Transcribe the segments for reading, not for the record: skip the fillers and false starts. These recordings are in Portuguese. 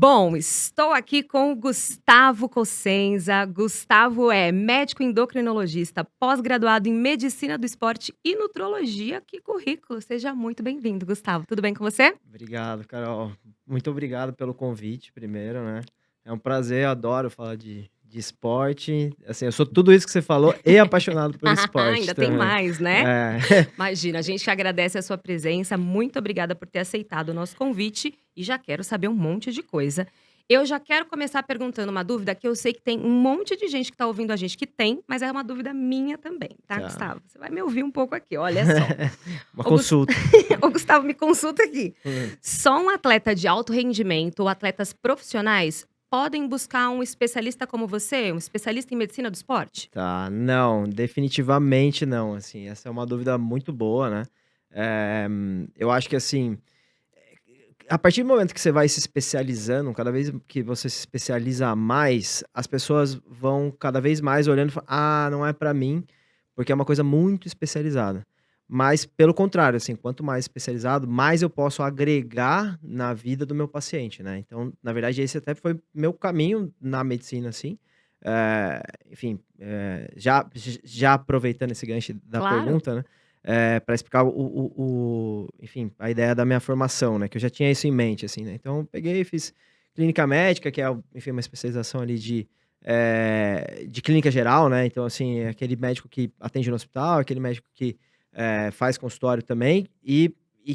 Bom, estou aqui com o Gustavo Cossenza. Gustavo é médico endocrinologista, pós-graduado em Medicina do Esporte e Nutrologia. Que currículo! Seja muito bem-vindo, Gustavo. Tudo bem com você? Obrigado, Carol. Muito obrigado pelo convite, primeiro, né? É um prazer, eu adoro falar de esporte. Assim, eu sou tudo isso que você falou e apaixonado por esporte Ainda tem também. mais, né? É. Imagina, a gente que agradece a sua presença. Muito obrigada por ter aceitado o nosso convite e já quero saber um monte de coisa. Eu já quero começar perguntando uma dúvida que eu sei que tem um monte de gente que está ouvindo a gente que tem, mas é uma dúvida minha também, tá, Tá. Gustavo? Você vai me ouvir um pouco aqui, olha só. Uma Ô, Gus- consulta. Ô, Gustavo, me consulta aqui. Hum. Só um atleta de alto rendimento ou atletas profissionais podem buscar um especialista como você, um especialista em medicina do esporte? Tá, não, definitivamente não, assim, essa é uma dúvida muito boa, né? Eu acho que, assim, a partir do momento que você vai se especializando, cada vez que você se especializa mais, as pessoas vão cada vez mais olhando e falando: "Ah, não é pra mim", porque é uma coisa muito especializada. Mas pelo contrário, assim, quanto mais especializado, mais eu posso agregar na vida do meu paciente, né. Então, na verdade, esse até foi meu caminho na medicina, assim. Enfim, já aproveitando esse gancho da Claro. pergunta, né, pra explicar enfim, a ideia da minha formação, né, que eu já tinha isso em mente, assim, né. Então eu peguei e fiz clínica médica, que é enfim, uma especialização ali de clínica geral, né. Então, assim, é aquele médico que atende no hospital, aquele médico que, faz consultório também, e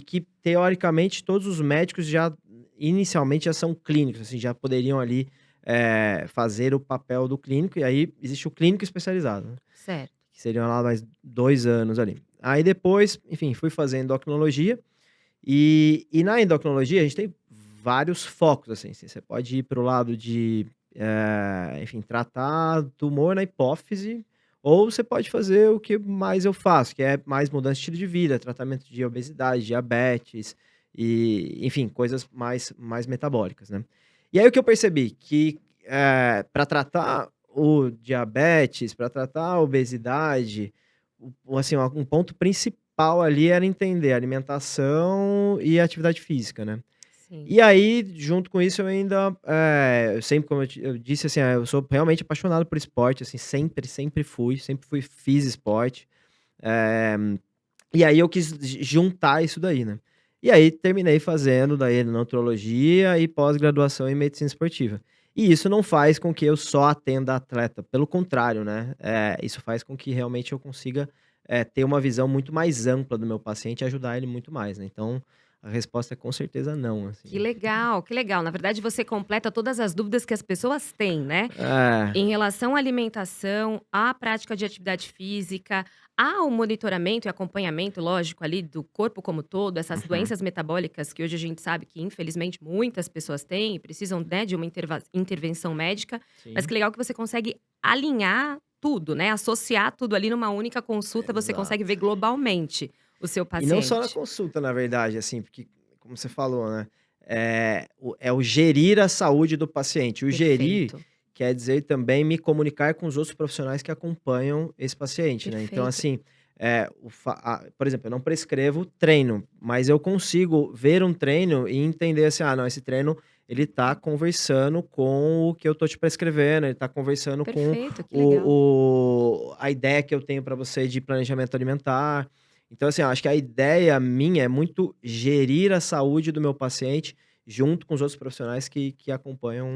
que teoricamente todos os médicos já inicialmente já são clínicos, assim, já poderiam ali, fazer o papel do clínico, e aí existe o clínico especializado, né, Certo. que seriam lá mais 2 anos ali. Aí depois, enfim, fui fazer endocrinologia, e na endocrinologia a gente tem vários focos, assim, você pode ir para o lado de, enfim, tratar tumor na hipófise, ou você pode fazer o que mais eu faço, que é mais mudança de estilo de vida, tratamento de obesidade, diabetes e, enfim, coisas mais metabólicas, né. E aí o que eu percebi, que, pra tratar o diabetes, para tratar a obesidade, assim, um ponto principal ali era entender alimentação e atividade física, né. Sim. E aí, junto com isso, eu ainda, eu sempre, como eu disse, assim, eu sou realmente apaixonado por esporte, assim, sempre fui fiz esporte. Eh, e aí eu quis juntar isso daí, né. E aí terminei fazendo daí nutrologia e pós-graduação em medicina esportiva. E isso não faz com que eu só atenda atleta, pelo contrário, né, isso faz com que realmente eu consiga, ter uma visão muito mais ampla do meu paciente e ajudar ele muito mais, né. Então, a resposta é com certeza não, assim. Que legal, que legal. Na verdade, você completa todas as dúvidas que as pessoas têm, né? É, Em relação à alimentação, à prática de atividade física, ao monitoramento e acompanhamento, lógico, ali do corpo como todo, essas uhum, doenças metabólicas que hoje a gente sabe que, infelizmente, muitas pessoas têm e precisam, né, de uma intervenção médica. Mas sim, que legal que você consegue alinhar tudo, né? Associar tudo ali numa única consulta, você consegue ver exato. globalmente o seu E não só na paciente. consulta, na verdade, assim, porque, como você falou, né, o gerir a saúde do paciente. O gerir Perfeito, quer dizer também me comunicar com os outros profissionais que acompanham esse paciente, né. Então, perfeito, assim, por exemplo, eu não prescrevo treino, mas eu consigo ver um treino e entender assim: "Ah, não, esse treino ele tá conversando com o que eu tô te prescrevendo, ele tá conversando com perfeito, que legal. a ideia que eu tenho para você de planejamento alimentar". Então, assim, eu acho que a ideia minha é muito gerir a saúde do meu paciente, junto com os outros profissionais que acompanham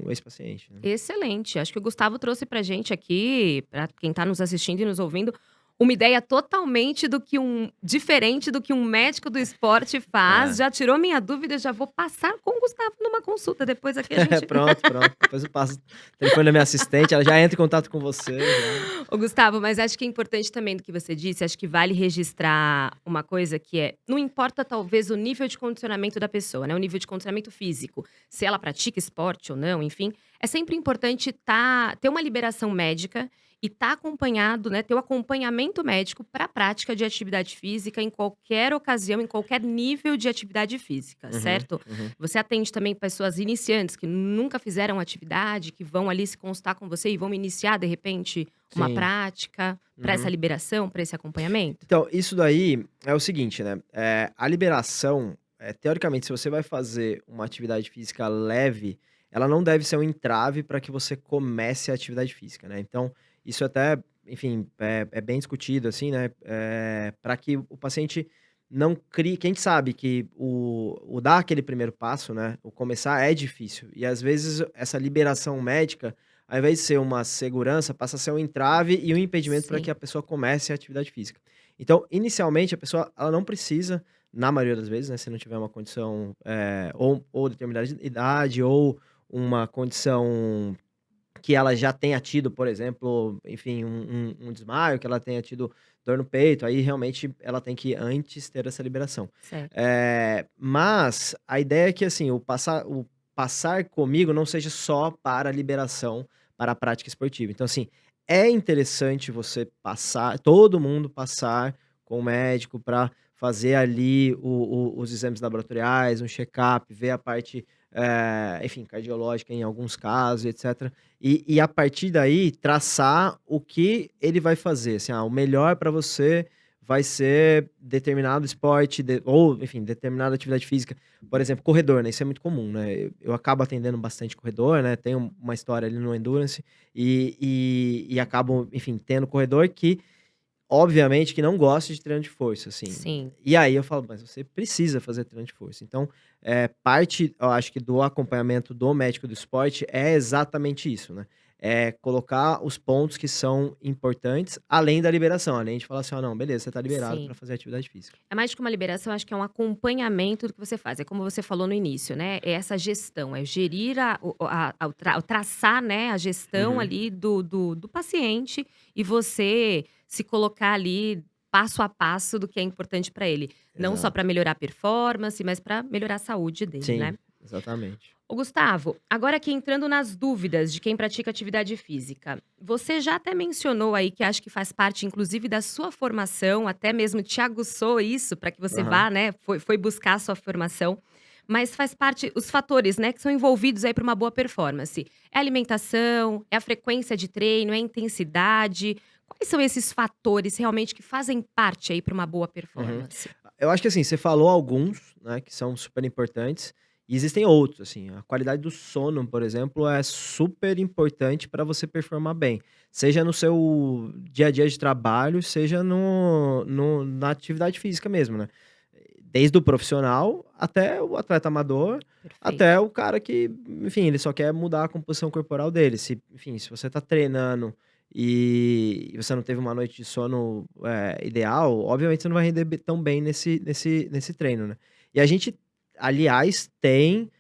esse paciente, né. Excelente. Acho que o Gustavo trouxe pra gente aqui, pra quem tá nos assistindo e nos ouvindo, uma ideia totalmente do que diferente do que um médico do esporte faz. É. Já tirou minha dúvida, já vou passar com o Gustavo numa consulta. Depois aqui a gente Pronto, pronto. Depois eu passo o telefone da minha assistente, ela já entra em contato com você, já. Ô, Gustavo, mas acho que é importante também do que você disse, acho que vale registrar uma coisa que é, não importa talvez o nível de condicionamento da pessoa, né, o nível de condicionamento físico, se ela pratica esporte ou não, enfim, é sempre importante ter uma liberação médica e estar acompanhado, né, ter o acompanhamento médico para a prática de atividade física em qualquer ocasião, em qualquer nível de atividade física, Uhum, certo? uhum. Você atende também pessoas iniciantes que nunca fizeram atividade, que vão ali se consultar com você e vão iniciar, de repente, uma Sim. prática para essa Uhum. liberação, para esse acompanhamento? Então, isso daí é o seguinte, né, a liberação, teoricamente, se você vai fazer uma atividade física leve, ela não deve ser um entrave para que você comece a atividade física, né? Então, isso até, enfim, é bem discutido, assim, né? Para que o paciente não crie. Que a gente sabe que o dar aquele primeiro passo, né? O começar é difícil. E às vezes essa liberação médica, ao invés de ser uma segurança, passa a ser um entrave e um impedimento para que Sim, a pessoa comece a atividade física. Então, inicialmente, a pessoa ela não precisa, na maioria das vezes, né, se não tiver uma condição, ou determinada idade, ou uma condição que ela já tenha tido, por exemplo, enfim, um desmaio, que ela tenha tido dor no peito, aí realmente ela tem que antes ter essa liberação. certo. Mas a ideia é que, assim, o passar comigo não seja só para a liberação para a prática esportiva. Então, assim, é interessante você passar, todo mundo passar com o médico para fazer ali os exames laboratoriais, um check-up, ver a parte, enfim, cardiológica em alguns casos, etc. E a partir daí, traçar o que ele vai fazer. Assim, o melhor para você vai ser determinado esporte, ou, enfim, determinada atividade física. Por exemplo, corredor, né? Isso é muito comum, né? Eu acabo atendendo bastante corredor, né? Tenho uma história ali no Endurance e acabo, enfim, tendo corredor que obviamente que não gosta de treino de força, assim. Sim. E aí eu falo: "Mas você precisa fazer treino de força". Então, parte, eu acho que do acompanhamento do médico do esporte é exatamente isso, né. É colocar os pontos que são importantes, além da liberação, além de falar assim: "Ó, não, beleza, você tá liberado para Sim. fazer atividade física". É mais do que uma liberação, acho que é um acompanhamento do que você faz. É como você falou no início, né? É essa gestão, é gerir o traçar, né, a gestão Uhum. ali do paciente e você se colocar ali passo a passo do que é importante para ele. Não só para Exato. melhorar a performance, mas para melhorar a saúde dele, né? Sim, exatamente. Ô Gustavo, agora aqui entrando nas dúvidas de quem pratica atividade física, você já até mencionou aí que acho que faz parte, inclusive, da sua formação, até mesmo te aguçou isso para que você Aham. vá, né? Foi buscar a sua formação, mas faz parte os fatores, né, que são envolvidos aí para uma boa performance. É a alimentação, é a frequência de treino, é a intensidade. Quais são esses fatores realmente que fazem parte aí para uma boa Uhum. performance? Eu acho que, assim, você falou alguns, né, que são super importantes, e existem outros, assim, a qualidade do sono, por exemplo, é super importante para você performar bem, seja no seu dia a dia de trabalho, seja na atividade física mesmo, né. Desde o profissional até o atleta amador, até Perfeito. o cara que, enfim, ele só quer mudar a composição corporal dele. Se, enfim, se você tá treinando e você não teve uma noite de sono, ideal, obviamente você não vai render tão bem nesse treino, né. E a gente, aliás, tem,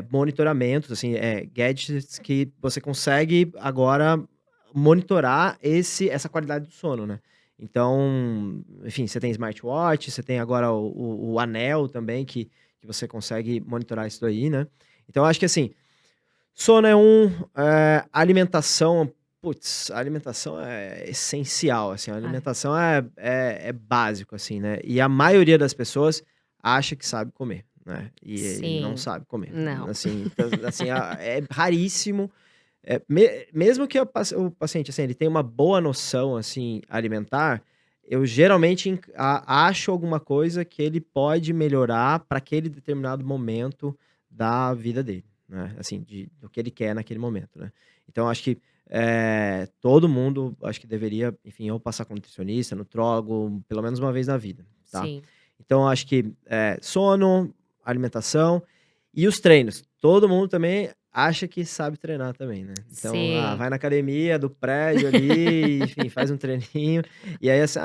monitoramentos, assim, gadgets que você consegue agora monitorar essa qualidade do sono, né. Então, enfim, você tem smartwatch, você tem agora o anel também que você consegue monitorar isso daí, né. Então eu acho que, assim, sono é um, alimentação, putz, a alimentação é essencial, assim, a Ah, alimentação é básico, assim, né, e a maioria das pessoas acha que sabe comer, né, e não sim. sabe comer. Não. Assim, então, assim, é raríssimo, mesmo que o paciente, assim, ele tenha uma boa noção, assim, alimentar, eu geralmente acho alguma coisa que ele pode melhorar para aquele determinado momento da vida dele, né, assim, do que ele quer naquele momento, né. Então acho que, todo mundo, acho que deveria, enfim, ou passar com nutricionista, nutrólogo, pelo menos uma vez na vida, tá. Sim. Então acho que, sono, alimentação e os treinos. Todo mundo também acha que sabe treinar também, né. Então, Sim. vai na academia do prédio ali, enfim, faz um treininho, e aí assim,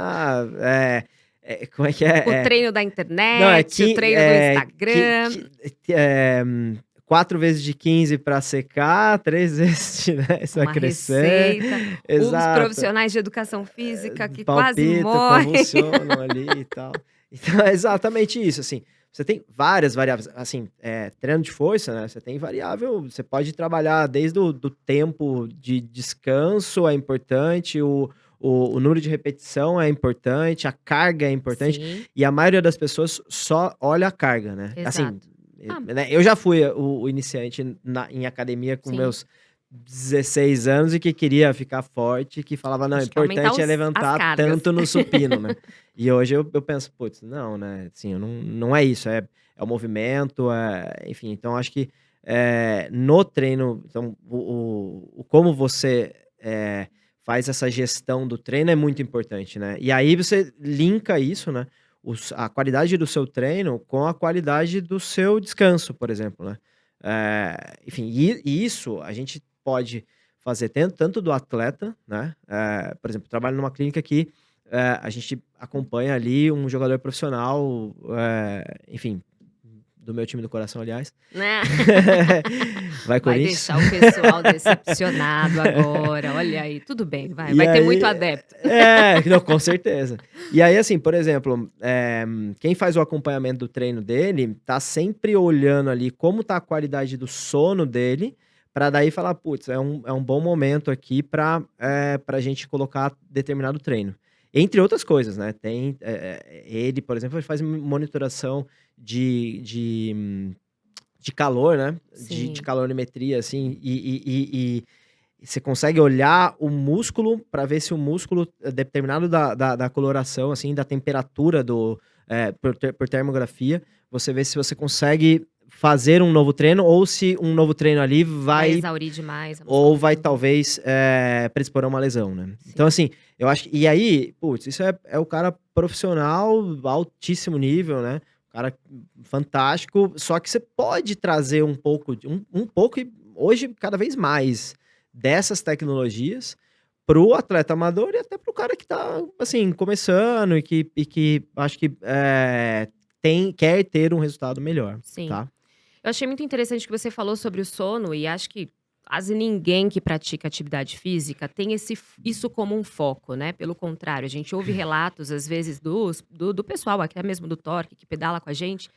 como é que O é? treino da Não, é internet, o treino do Instagram, 4 vezes de 15 para secar, 3 vezes de 10 pra uma crescer. receita, os Exato. profissionais de educação física que quase Palpitam, morrem. convulsionam ali e tal. Então é exatamente isso, assim, você tem várias variáveis, assim, treino de força, né, você tem variável, você pode trabalhar desde o do tempo de descanso é importante, o número de repetição é importante, a carga é importante, Sim, e a maioria das pessoas só olha a carga, né. Assim, exato. Ah, né, eu já fui o iniciante em academia com sim. meus 16 anos e que queria ficar forte, que falava, não, o Acho que aumentar importante é as levantar cargas. tanto no supino, né? E hoje eu penso, putz, não, né? Assim, não é isso, é o movimento, enfim. Então, acho que no treino, então, o como você faz essa gestão do treino é muito importante, né? E aí você linka isso, né? A qualidade do seu treino com a qualidade do seu descanso, por exemplo, né? Enfim, e isso a gente pode fazer tanto do atleta, né? Por exemplo, trabalho numa clínica que a gente acompanha ali um jogador profissional, enfim, do meu time do coração, aliás. Né? Vai, Vai Corinthians. deixar o pessoal decepcionado agora. Olha aí, tudo bem, vai. E Vai ter aí, muito adepto. não, com certeza. E aí, assim, por exemplo, quem faz o acompanhamento do treino dele tá sempre olhando ali como tá a qualidade do sono dele, pra daí falar, putz, é um bom momento aqui pra gente colocar determinado treino. Entre outras coisas, né? Tem, ele, por exemplo, ele faz monitoração de calor, né? De Sim. calorimetria, assim, e você consegue olhar o músculo para ver se o músculo, determinado da coloração, assim, da temperatura por termografia, você vê se você consegue fazer um novo treino ou se um novo treino ali Vai vai exaurir demais a ou vai musculatura. talvez predispor a uma lesão, né? Então, Sim. assim, eu acho e aí, putz, isso é o cara profissional, altíssimo nível, né? Cara fantástico, só que você pode trazer um pouco um pouco e hoje cada vez mais dessas tecnologias para o atleta amador e até para o cara que tá, assim, começando e que acho que, quer ter um resultado melhor, Sim. tá? Eu achei muito interessante que você falou sobre o sono e acho que quase ninguém que pratica atividade física tem isso como um foco, né? Pelo contrário, a gente ouve relatos, às vezes, do pessoal, até mesmo do Torque, que pedala com a gente.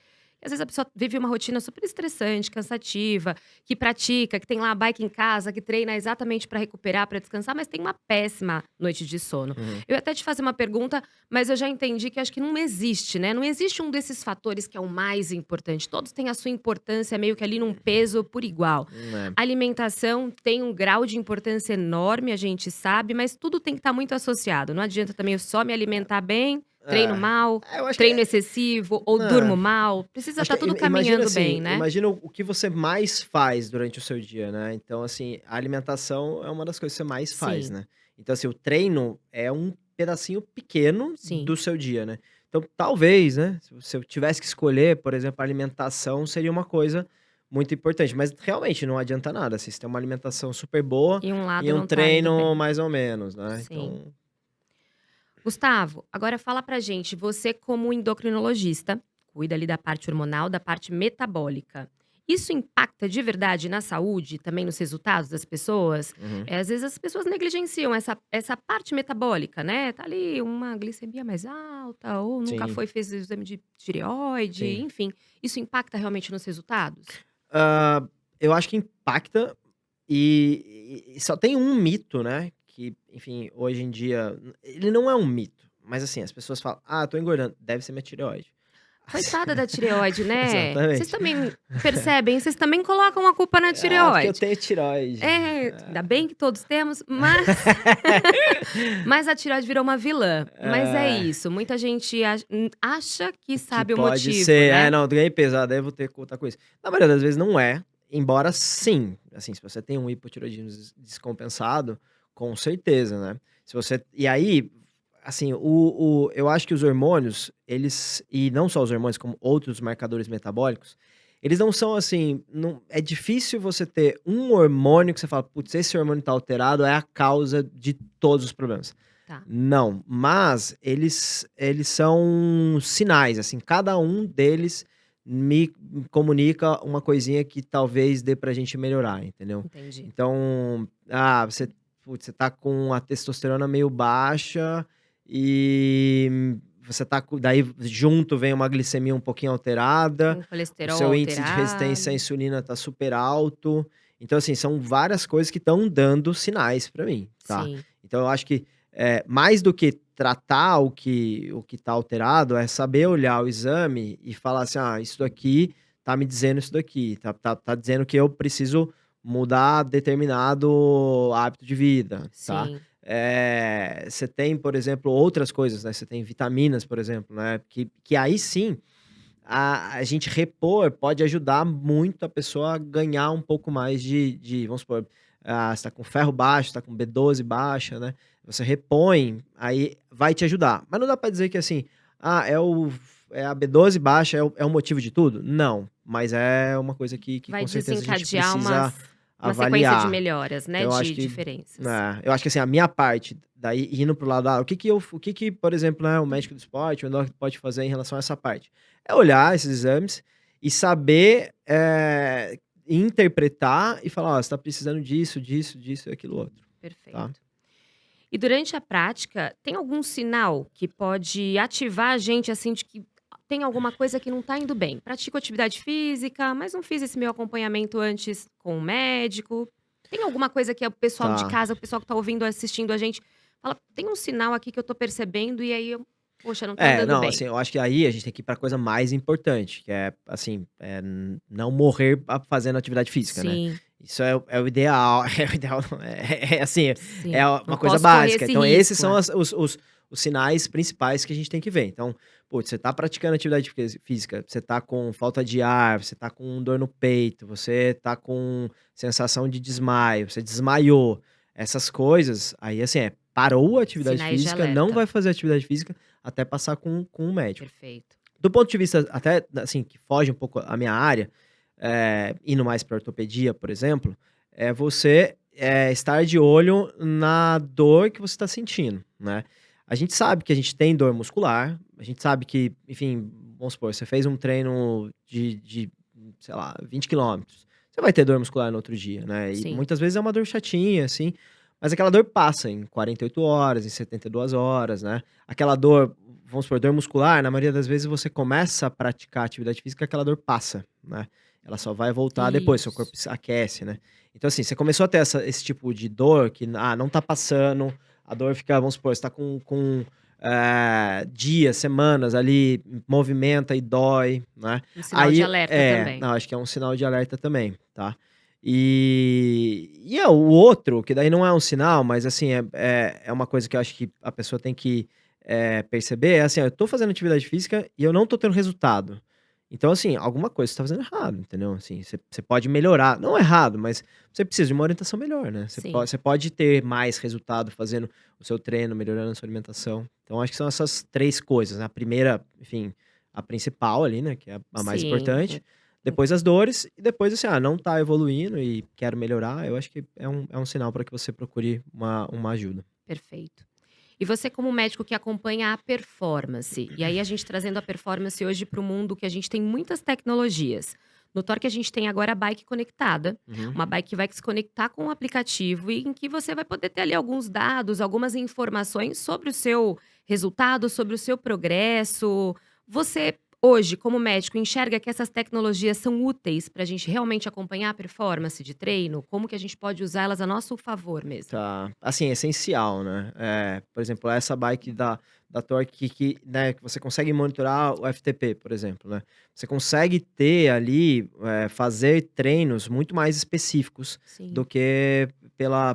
E às vezes a pessoa vive uma rotina super estressante, cansativa, que pratica, que tem lá a bike em casa, que treina exatamente para recuperar, para descansar, mas tem uma péssima noite de sono. Uhum. Eu ia até te fazer uma pergunta, mas eu já entendi que acho que não existe, né? Não existe um desses fatores que é o mais importante. Todos têm a sua importância meio que ali num peso por igual. É. A alimentação tem um grau de importância enorme, a gente sabe, mas tudo tem que estar muito associado. Não adianta também eu só me alimentar bem, treino mal, Eu acho que treino excessivo ou durmo mal. Precisa acho estar que tudo imagina caminhando bem, assim, né? imagina o que você mais faz durante o seu dia, né? Então, assim, a alimentação é uma das coisas que você mais faz, Sim, né? Então, assim, o treino é um pedacinho pequeno sim, do seu dia, né? Então, talvez, né? Se eu tivesse que escolher, por exemplo, a alimentação seria uma coisa muito importante. Mas realmente não adianta nada. Assim, você tem uma alimentação super boa e um e lado um não tá indo treino bem. mais ou menos, né? Sim. Então, Gustavo, agora fala pra gente, você como endocrinologista, cuida ali da parte hormonal, da parte metabólica. Isso impacta de verdade na saúde, também nos resultados das pessoas? uhum, Às vezes as pessoas negligenciam essa parte metabólica, né? Tá ali uma glicemia mais alta, ou nunca sim, foi, fez exame de tireoide, sim. enfim. Isso impacta realmente nos resultados? Ah, eu acho que impacta. E só tem um mito, né, que, enfim, hoje em dia ele não é um mito, mas assim, as pessoas falam: "Ah, tô engordando, deve ser minha tireoide". Assim, Coitada da tireoide, né? Vocês exatamente. também percebem? Vocês também colocam a culpa na "Ah, porque eu tireoide. tenho tireoide". É, ainda bem que todos temos, mas mas a tireoide virou uma vilã. Mas é É, isso, muita gente acha que que sabe o pode motivo, ser: né. não, ganhei pesado, aí eu vou ter que contar com isso". Na maioria das vezes não é, embora sim, assim, se você tem um hipotireoidismo descompensado, com certeza, né. Se você e aí, assim, eu acho que os hormônios, eles e não só os hormônios, como outros marcadores metabólicos, eles não são assim, não é difícil você ter um hormônio que você fala: "Putz, esse hormônio tá alterado, é a causa de todos os problemas". Tá, Não, mas eles são sinais, assim, cada um deles me comunica uma coisinha que talvez dê pra gente melhorar, entendeu. entendi. Então, você putz, você tá com a testosterona meio baixa e você tá com daí junto vem uma glicemia um pouquinho alterada, Tem o colesterol seu índice de resistência à alterado. insulina tá super alto. Então, assim, são várias coisas que estão dando sinais pra mim, tá. Sim, Então eu acho que mais do que tratar o que tá alterado, é saber olhar o exame e falar assim: "Ah, isso daqui tá me dizendo isso daqui, tá dizendo que eu preciso mudar determinado hábito de vida, tá? Sim. Você tem, por exemplo, outras coisas, né? Você tem vitaminas, por exemplo, né? Que aí sim, a gente repor pode ajudar muito a pessoa a ganhar um pouco mais vamos supor, você tá com ferro baixo, tá com B12 baixa, né? Você repõe, aí vai te ajudar. Mas não dá pra dizer que assim, é a B12 baixa é o motivo de tudo? Não, mas é uma coisa que Vai com certeza a gente desencadear precisa uma sequência de avaliar. melhoras, Então né, eu acho de que diferenças. eu acho que assim, a minha parte, daí indo pro lado, o que que, por exemplo, né, o médico do esporte, o endócrino pode fazer em relação a essa parte? É olhar esses exames e saber, interpretar e falar: "Ó, você tá precisando disso, disso, disso e aquilo outro", tá. Perfeito. E durante a prática, tem algum sinal que pode ativar a gente, assim, de que tem alguma coisa que não tá indo bem? Pratico atividade física, mas não fiz esse meu acompanhamento antes com o médico. Tem alguma coisa que o pessoal de Tá. casa, o pessoal que tá ouvindo, assistindo a gente, fala: "Tem um sinal aqui que eu tô percebendo e aí eu poxa, não tá andando Não, bem". assim, eu acho que aí a gente tem que ir pra coisa mais importante, que é, assim, não morrer fazendo atividade física, né. Sim, Isso é o ideal, é o ideal não, assim, é sim. Não uma coisa posso correr básica. esse Então esses risco, são é. os sinais principais que a gente tem que ver. Então, putz, você tá praticando atividade física, você tá com falta de ar, você tá com dor no peito, você tá com sensação de desmaio, você desmaiou, essas coisas, aí, assim, parou a atividade Sinais de física, não alerta. vai fazer atividade física até passar com um médico. Perfeito. Do ponto de vista até, assim, que foge um pouco a minha área, indo mais pra ortopedia, por exemplo, é você, estar de olho na dor que você está sentindo, né. A gente sabe que a gente tem dor muscular, a gente sabe que, enfim, vamos supor, você fez um treino sei lá, 20 quilômetros, você vai ter dor muscular no outro dia, né, e Sim. muitas vezes é uma dor chatinha, assim, mas aquela dor passa em 48 horas, em 72 horas, né. Aquela dor, vamos supor, dor muscular, na maioria das vezes você começa a praticar atividade física, aquela dor passa, né. Ela só vai voltar depois, seu corpo Isso. se aquece, né. Então, assim, você começou a ter esse tipo de dor que, não tá passando, a dor fica, vamos supor, você tá dias, semanas ali, movimenta e dói, né. Um sinal de alerta também. Não, acho que é um sinal de alerta também, tá. O outro, que daí não é um sinal, mas assim, é uma coisa que eu acho que a pessoa tem que, perceber, é assim, ó, eu tô fazendo atividade física e eu não tô tendo resultado. Então, assim, alguma coisa você tá fazendo errado, entendeu? Assim, você pode melhorar, não errado, mas você precisa de uma orientação melhor, né? Sim. Você pode ter mais resultado fazendo o seu treino, melhorando a sua alimentação. Então, acho que são essas 3 coisas, né? A primeira, enfim, a principal ali, né, que é a mais Sim. importante, depois as dores e depois, assim, não tá evoluindo e quero melhorar, eu acho que é um sinal para que você procure uma ajuda. Perfeito. E você como médico que acompanha a performance, e aí a gente trazendo a performance hoje para o mundo que a gente tem muitas tecnologias. No Torque a gente tem agora a bike conectada, Uhum. uma bike que vai se conectar com o aplicativo e em que você vai poder ter ali alguns dados, algumas informações sobre o seu resultado, sobre o seu progresso. Você hoje, como médico, enxerga que essas tecnologias são úteis para a gente realmente acompanhar a performance de treino? Como que a gente pode usá-las a nosso favor mesmo? Tá. Assim, é essencial, né. Por exemplo, essa bike da Torque né, que você consegue monitorar o FTP, por exemplo, né. Você consegue ter ali, fazer treinos muito mais específicos do Sim. que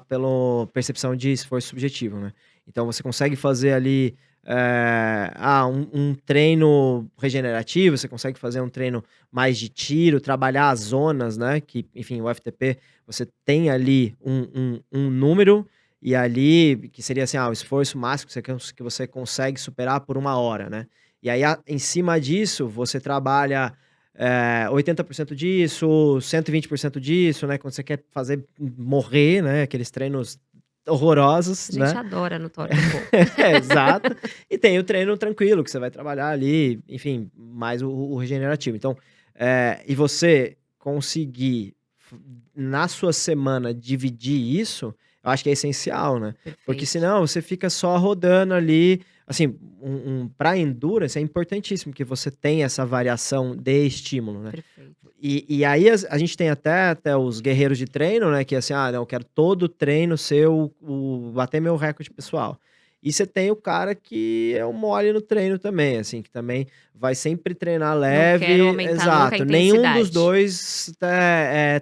pelo percepção de esforço subjetivo, né. Então você consegue fazer ali, um treino regenerativo, você consegue fazer um treino mais de tiro, trabalhar as zonas, né, que, enfim, o FTP você tem ali um número, e ali que seria assim, o esforço máximo que você consegue superar por 1 hora, né. E aí em cima disso, você trabalha, 80% disso, 120% disso, né, quando você quer fazer morrer, né, aqueles treinos horrorosos, A gente né. adora no Torque um pouco. Exato. E tem o treino tranquilo, que você vai trabalhar ali, enfim, mais o regenerativo. Então, e você conseguir na sua semana dividir isso, eu acho que é essencial, né. Porque Perfeito, senão você fica só rodando ali, assim, pra endurance é importantíssimo que você tenha essa variação de estímulo, né. perfeito. E aí a gente tem até os guerreiros de treino, né, que é assim: "Ah, não, eu quero todo treino ser bater meu recorde pessoal". E você tem o cara que é um mole no treino também, assim, que também vai sempre treinar Não leve. quero aumentar nunca a Exato. Nenhum dos intensidade. dois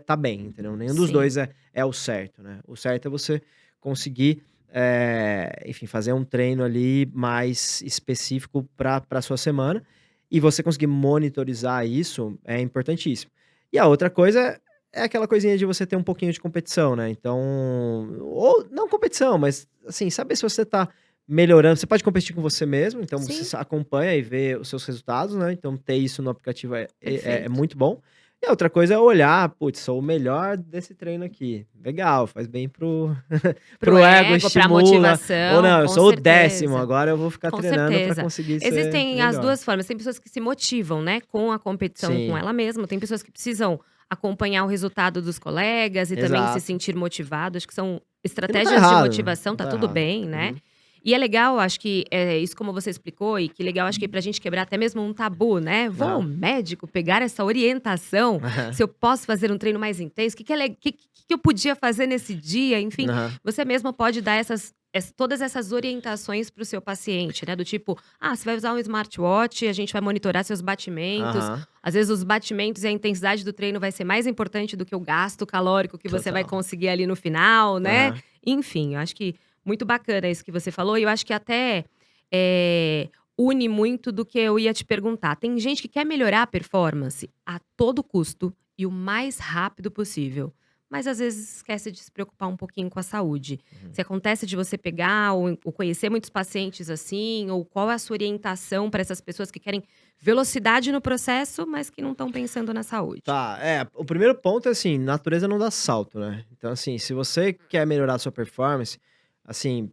tá bem, entendeu? Nenhum dos Sim, dois é o certo, né? O certo é você conseguir, enfim, fazer um treino ali mais específico para sua semana. E você conseguir monitorizar isso é importantíssimo. E a outra coisa é aquela coisinha de você ter um pouquinho de competição, né? Então, ou não competição, mas assim, saber se você tá melhorando. Você pode competir com você mesmo, então você sim, acompanha e vê os seus resultados, né? Então ter isso no aplicativo é perfeito. muito bom. E a outra coisa é olhar, putz, sou o melhor desse treino aqui. Legal, faz bem pro, Pro pro ego, ego, pra estimula. Ou motivação, não, eu com sou o 10º, certeza. agora eu vou ficar Com treinando pra certeza. conseguir ser Existem as melhor. 2 formas, tem pessoas que se motivam, né, com a competição com Sim, ela mesma, tem pessoas que precisam acompanhar o resultado dos colegas e também se exato. sentir motivado, acho que são E não tá estratégias de errado, motivação, não tá tá tudo errado. bem, né. Uhum. E é legal, acho que, isso como você explicou e que legal, acho que pra gente quebrar até mesmo um tabu, né, vou ao Aham. médico pegar essa orientação, se eu posso fazer um treino mais intenso, que eu podia fazer nesse dia, enfim, Aham. você mesma pode dar todas essas orientações para o seu paciente, né? Do tipo, você vai usar um smartwatch, a gente vai monitorar seus batimentos. Aham. Às vezes, os batimentos e a intensidade do treino vai ser mais importante do que o gasto calórico que você vai Total. conseguir ali no final, né? Aham. Enfim, eu acho que muito bacana isso que você falou. E eu acho que até une muito do que eu ia te perguntar. Tem gente que quer melhorar a performance a todo custo e o mais rápido possível. Mas às vezes esquece de se preocupar um pouquinho com a saúde. Uhum. Se acontece de você pegar ou conhecer muitos pacientes assim, ou qual é a sua orientação para essas pessoas que querem velocidade no processo, mas que não estão pensando na saúde? Tá, o primeiro ponto é assim, natureza não dá salto, né. Então assim, se você quer melhorar a sua performance, assim,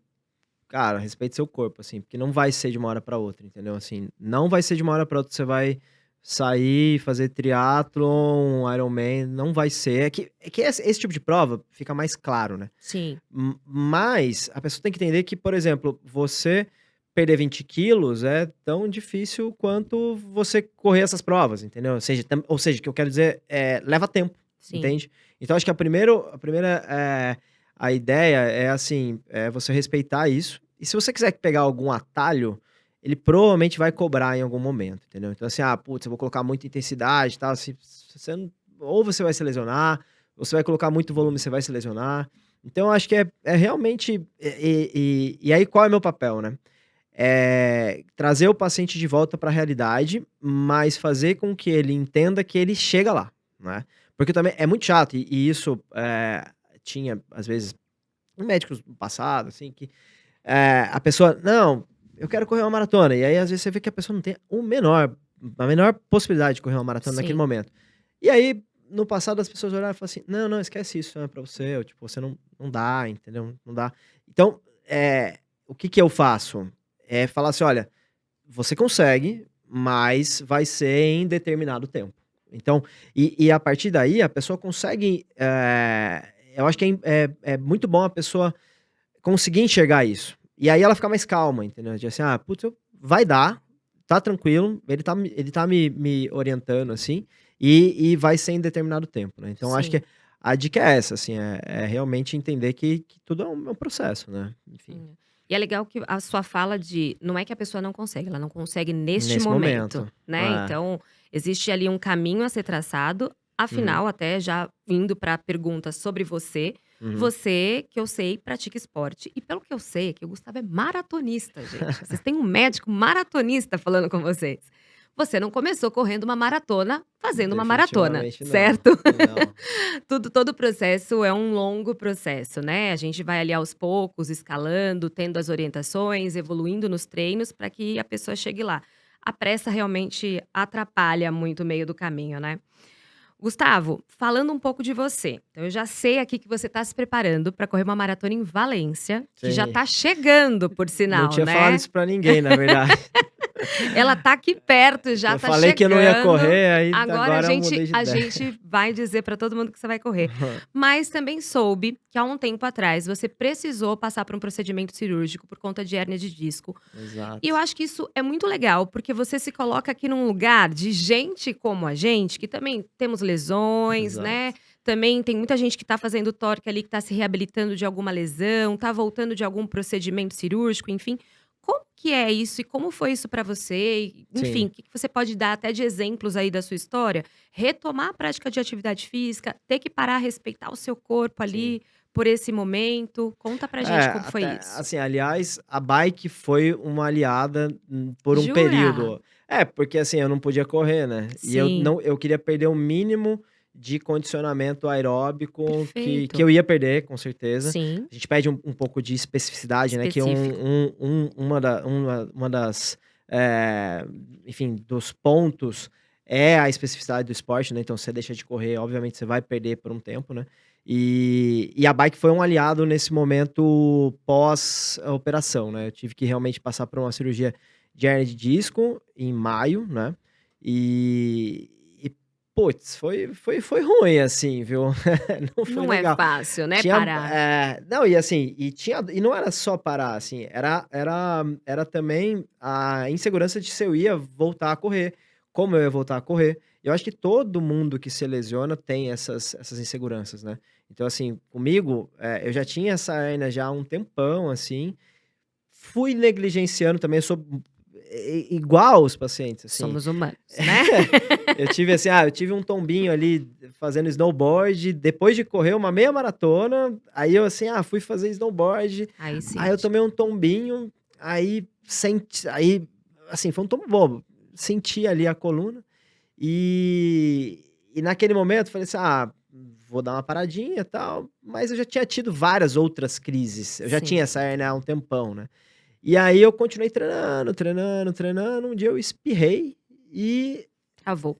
cara, respeite seu corpo, assim, porque não vai ser de uma hora pra outra, entendeu? Assim, não vai ser de uma hora pra outra, você vai sair, fazer triatlon, Ironman, não vai ser. É que esse tipo de prova fica mais claro, né. Sim, Mas a pessoa tem que entender que, por exemplo, você perder 20 quilos é tão difícil quanto você correr essas provas, entendeu? Ou seja, o que eu quero dizer leva tempo, sim, entende? Então acho que a ideia é assim, é você respeitar isso. E se você quiser pegar algum atalho, ele provavelmente vai cobrar em algum momento, entendeu? Então assim, putz, eu vou colocar muita intensidade e tal, se você não, ou você vai se lesionar, ou você vai colocar muito volume, você vai se lesionar. Então eu acho que é realmente e aí qual é meu papel, né? Trazer o paciente de volta para a realidade, mas fazer com que ele entenda que ele chega lá, né. Porque também é muito chato e isso, tinha às vezes médicos no passado, assim, que, a pessoa: "Não, eu quero correr uma maratona", e aí às vezes você vê que a pessoa não tem a menor possibilidade de correr uma maratona naquele sim, momento. E aí, no passado, as pessoas olharam e falaram assim: "Não, não, esquece isso, não é pra você", ou tipo, "Você não dá", entendeu, não dá. Então, o que que eu faço? É falar assim: "Olha, você consegue, mas vai ser em determinado tempo". Então e a partir daí a pessoa consegue, eu acho que é muito bom a pessoa conseguir enxergar isso. E aí ela fica mais calma, entendeu? De assim: putz, vai dar, tá tranquilo, ele tá me orientando, assim, e vai ser em determinado tempo, né. Então acho que sim. a dica é essa, assim, é realmente entender que tudo é um processo, né, enfim, E é legal que a sua fala de não é que a pessoa não consegue, ela não consegue neste nesse momento, momento. né. Então, existe ali um caminho a ser traçado, Uhum, afinal, até já indo para a pergunta sobre você, uhum. você, que eu sei, pratica esporte e pelo que eu sei, que o Gustavo é maratonista, gente. Vocês têm um médico maratonista falando com vocês. Você não começou correndo uma maratona fazendo uma maratona, Definitivamente não, certo? não. Todo o processo é um longo processo, né. A gente vai ali aos poucos, escalando, tendo as orientações, evoluindo nos treinos para que a pessoa chegue lá. A pressa realmente atrapalha muito o meio do caminho, né. Gustavo, falando um pouco de você, então eu já sei aqui que você está se preparando para correr uma maratona em Valência, que já Sim. está chegando, por Não sinal, tinha falado né. isso pra ninguém, na verdade. Ela tá aqui perto, já Eu tá falei que eu não ia chegando. correr, aí Agora a agora eu gente mudei de a ideia. gente vai dizer pra todo mundo que você vai correr. Mas também soube que há um tempo atrás você precisou passar por um procedimento cirúrgico por conta de hérnia de disco. E eu Exato, acho que isso é muito legal, porque você se coloca aqui num lugar de gente como a gente, que também temos lesões, né, exato. também tem muita gente que tá fazendo torque ali, que tá se reabilitando de alguma lesão, tá voltando de algum procedimento cirúrgico, enfim. Como que é isso e como foi isso pra você? E, enfim, Sim. o que que você pode dar até de exemplos aí da sua história? Retomar a prática de atividade física, ter que parar, respeitar o seu corpo Sim. ali por esse momento. Conta pra É, gente como foi até isso. assim, aliás, a bike foi uma aliada, por um Jura? período. É, porque assim, eu não podia correr, né, e Sim, eu queria perder o mínimo de condicionamento aeróbico que perfeito. eu ia perder, com certeza. Sim, A gente pede um pouco de especificidade, né, que específico. uma das, eh, enfim, dos pontos é a especificidade do esporte, né, então se você deixa de correr, obviamente você vai perder por um tempo, né. E a bike foi um aliado nesse momento pós-operação, né, eu tive que realmente passar por uma cirurgia de hérnia de disco em maio, né, e puts, foi ruim, assim, viu. Não foi Não é legal. fácil, né, Tinha, parar. não, e assim, e não era só parar, assim, era também a insegurança de se eu ia voltar a correr, como eu ia voltar a correr. Eu acho que todo mundo que se lesiona tem essas inseguranças, né. Então, assim, comigo, eu já tinha essa hérnia já há um tempão, assim, fui negligenciando também, eu sou igual os pacientes, assim. Somos humanos, né? Eu tive um tombinho ali fazendo snowboard, depois de correr uma meia maratona, aí eu assim, fui fazer snowboard, Aí aí eu sente. tomei um tombinho, aí, assim, foi um tombo bobo, senti ali a coluna, e naquele momento falei assim: vou dar uma paradinha e tal", mas eu já tinha tido várias outras crises, eu já tinha Sim, essa hérnia há um tempão, né. E aí eu continuei treinando, treinando, treinando, um dia eu espirrei e travou.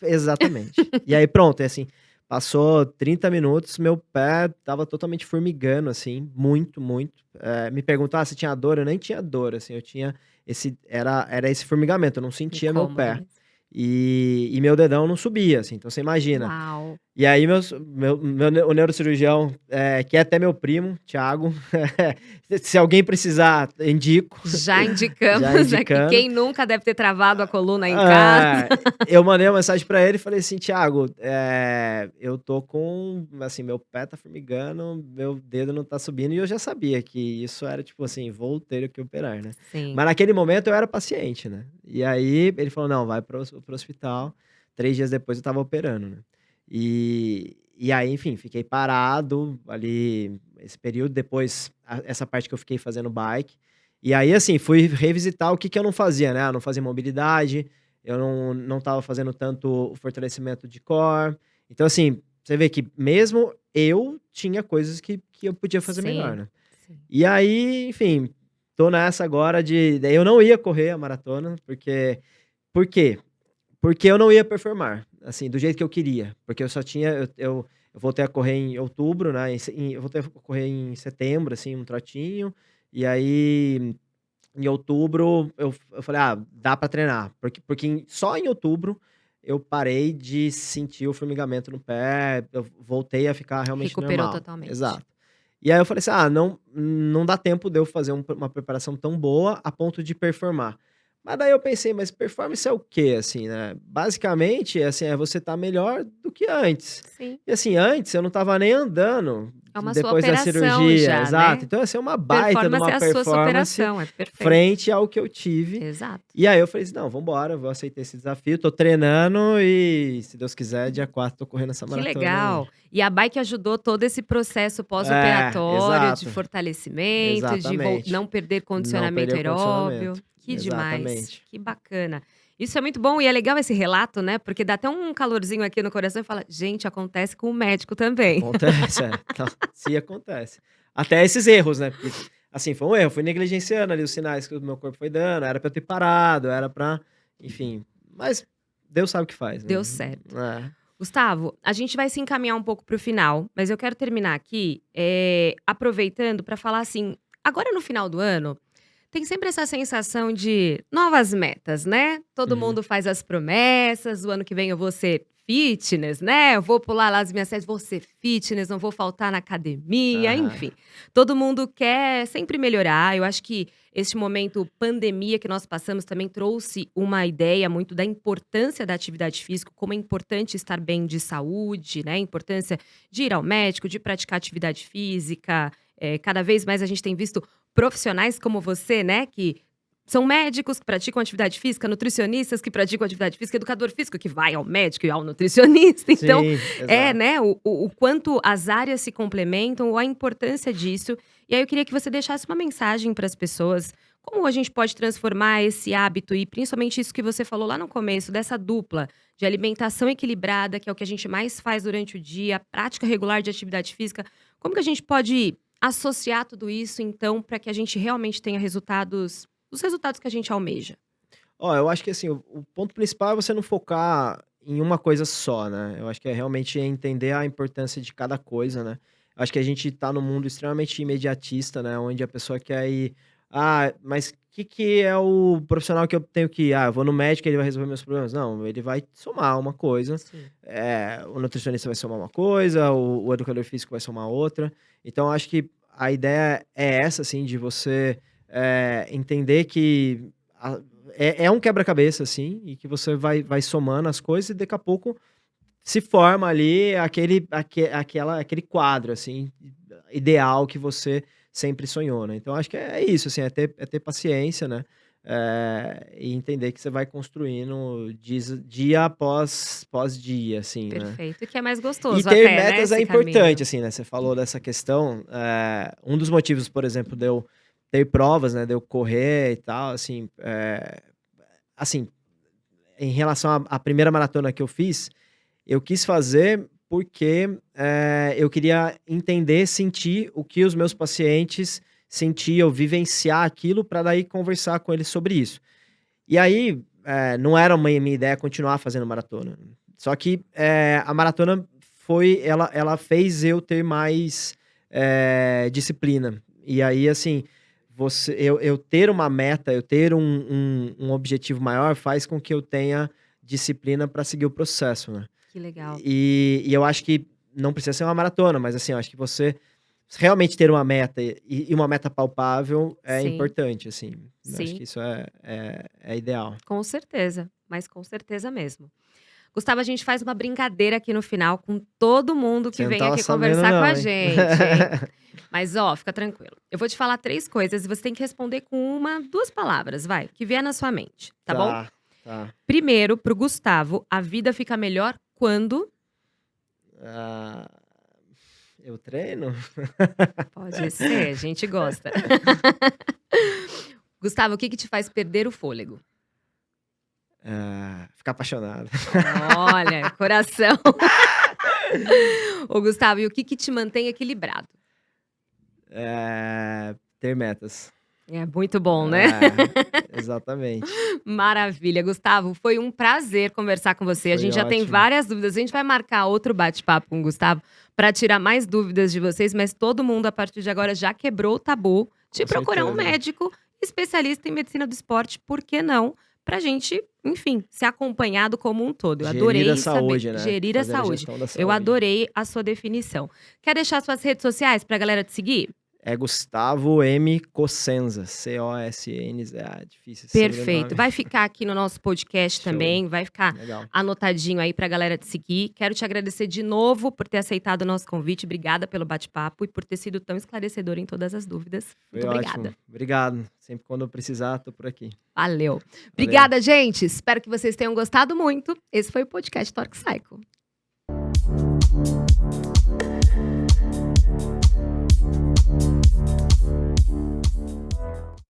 exatamente. E aí pronto, é assim, passou 30 minutos, meu pé estava totalmente formigando, assim, muito, muito. Me perguntou: se tinha dor? Eu nem tinha dor, assim, eu tinha era esse formigamento, eu não sentia meu Incômodo pé. mesmo. E meu dedão não subia, assim, então você imagina. Uau! E aí o neurocirurgião, que é até meu primo, Thiago, se alguém precisar, indico, Já já indicamos aqui, indicando. quem nunca deve ter travado a coluna em casa. É, eu mandei uma mensagem pra ele e falei assim: "Thiago, eu tô com assim, meu pé tá formigando, meu dedo não tá subindo", e eu já sabia que isso era tipo assim, vou ter que operar, né. Sim. Mas naquele momento eu era paciente, né. E aí ele falou: "Não, vai para o hospital", 3 dias depois eu estava operando, né. E aí, enfim, fiquei parado ali esse período, depois essa parte que eu fiquei fazendo bike. E aí, assim, fui revisitar o que que eu não fazia, né, não fazia mobilidade, eu não estava fazendo tanto o fortalecimento de core. Então, assim, você vê que mesmo eu tinha coisas que eu podia fazer melhor, Sim, né. sim. E aí, enfim, tô nessa agora de daí eu não ia correr a maratona, por quê? Porque eu não ia performar, assim, do jeito que eu queria, porque eu só tinha eu voltei a correr em outubro, né, eu voltei a correr em setembro, assim, um trotinho, e aí em outubro eu falei: dá pra treinar", porque só em outubro eu parei de sentir o formigamento no pé, eu voltei a ficar realmente Recuperou normal. totalmente. Exato. E aí eu falei assim: não dá tempo de eu fazer uma preparação tão boa a ponto de performar". Mas daí eu pensei: "Mas performance é o quê?", assim, né. Basicamente, assim, é você estar melhor do que antes. Sim. E assim, antes eu não estava nem andando É uma sua depois da operação cirurgia, já, exato. né. Então, assim, é uma baita de Performance uma é a sua performance superação, é perfeito. frente ao que eu tive. Exato. E aí eu falei assim: "Não, vamos embora, vou aceitar esse desafio, tô treinando e se Deus quiser dia 4 tô correndo essa Que maratona aí". legal. E a bike ajudou todo esse processo pós-operatório de Exato, fortalecimento, de exatamente. não perder Não condicionamento perder o aeróbio. condicionamento. Que demais, Exatamente. que bacana. Isso é muito bom e é legal esse relato, né, porque dá até um calorzinho aqui no coração e fala: "Gente, acontece com o médico também". Acontece, Não, se acontece. Até esses erros, né, porque, assim, foi um erro, fui negligenciando ali os sinais que o meu corpo foi dando, era pra eu ter parado, era pra enfim, mas Deus sabe o que faz, né. Deu certo. É. Gustavo, a gente vai se encaminhar um pouco para o final, mas eu quero terminar aqui, aproveitando para falar assim, agora no final do ano, tem sempre essa sensação de novas metas, né? Todo Uhum. mundo faz as promessas, o ano que vem eu vou ser fitness, né? Eu vou pular lá as minhas séries, vou ser fitness, não vou faltar na academia, Aham. enfim. Todo mundo quer sempre melhorar. Eu acho que Este momento pandemia que nós passamos também trouxe uma ideia muito da importância da atividade física, como é importante estar bem de saúde, né? A importância de ir ao médico, de praticar atividade física. Cada vez mais a gente tem visto profissionais como você, né? Que são médicos que praticam atividade física, nutricionistas que praticam atividade física, educador físico que vai ao médico e ao nutricionista. Então, Sim, exato. né, o quanto as áreas se complementam, a importância disso. E aí eu queria que você deixasse uma mensagem para as pessoas. Como a gente pode transformar esse hábito e principalmente isso que você falou lá no começo, dessa dupla de alimentação equilibrada, que é o que a gente mais faz durante o dia, a prática regular de atividade física. Como que a gente pode associar tudo isso, então, para que a gente realmente tenha resultados, os resultados que a gente almeja? Ó, eu acho que assim, o ponto principal é você não focar em uma coisa só, né? Eu acho que é realmente entender a importância de cada coisa, né? Acho que a gente tá num mundo extremamente imediatista, né? Onde a pessoa quer ir. Ah, mas o que é o profissional que eu tenho que ir? Ah, eu vou no médico, ele vai resolver meus problemas. Não, ele vai somar uma coisa. Sim. O nutricionista vai somar uma coisa, o educador físico vai somar outra. Então, acho que a ideia é essa, assim, de você entender que é um quebra-cabeça, assim, e que você vai somando as coisas e daqui a pouco se forma ali aquele quadro, assim, ideal que você sempre sonhou, né? Então, acho que é isso, assim, é ter paciência, né? E entender que você vai construindo dia após dia, assim, né? Perfeito. E que é mais E gostoso ter até, né, metas é esse importante, caminho. assim, né? Você falou dessa questão. Um dos motivos, por exemplo, de eu ter provas, né? De eu correr e tal, assim, em relação à primeira maratona que eu fiz, eu quis fazer porque eu queria entender, sentir o que os meus pacientes sentiam, vivenciar aquilo para daí conversar com eles sobre isso. E aí, não era uma minha ideia continuar fazendo maratona. Só que a maratona ela fez eu ter mais disciplina. E aí, assim, eu ter uma meta, eu ter um objetivo maior faz com que eu tenha disciplina para seguir o processo, né? Que legal. E eu acho que não precisa ser uma maratona, mas assim, eu acho que você realmente ter uma meta e uma meta palpável é Sim, importante, assim. Eu acho sim, que isso é ideal. com certeza, mas com certeza mesmo. Gustavo, a gente faz uma brincadeira aqui no final com todo mundo que Você não vem estava aqui sabendo conversar com a não, hein? gente, hein? Mas, ó, fica tranquilo. Eu vou te falar 3 coisas e você tem que responder com 1, 2 palavras, vai, que vier na sua mente, tá bom? Tá, tá. Primeiro, pro Gustavo, a vida fica melhor quando? Ah, eu treino? Pode ser, a gente gosta. Gustavo, o que te faz perder o fôlego? Ficar apaixonado. Olha, coração. Ô, Gustavo, e o que te mantém equilibrado? Ter metas. É muito bom, né? Exatamente. Maravilha. Gustavo, foi um prazer conversar com você. A Foi gente já tem ótimo. várias dúvidas. A gente vai marcar outro bate-papo com o Gustavo para tirar mais dúvidas de vocês, mas todo mundo, a partir de agora, já quebrou o tabu de Com procurar um certeza. médico especialista em medicina do esporte, por que não? Pra gente, enfim, ser acompanhado como um todo. Eu adorei Gerir a saber. saúde, né? Gerir a Fazer saúde. gestão da Eu saúde. adorei a sua definição. Quer deixar suas redes sociais pra galera te seguir? É Gustavo M. Cossenza. Cosnza. Difícil esse Perfeito. sobrenome. Vai ficar aqui no nosso podcast Show. também, vai ficar Legal. anotadinho aí pra galera te seguir. Quero te agradecer de novo por ter aceitado o nosso convite. Obrigada pelo bate-papo e por ter sido tão esclarecedor em todas as dúvidas. Foi Muito obrigada. ótimo. Obrigado. Sempre quando eu precisar, tô por aqui. Valeu. Obrigada, gente. Espero que vocês tenham gostado muito. Esse foi o podcast Torque Cycle.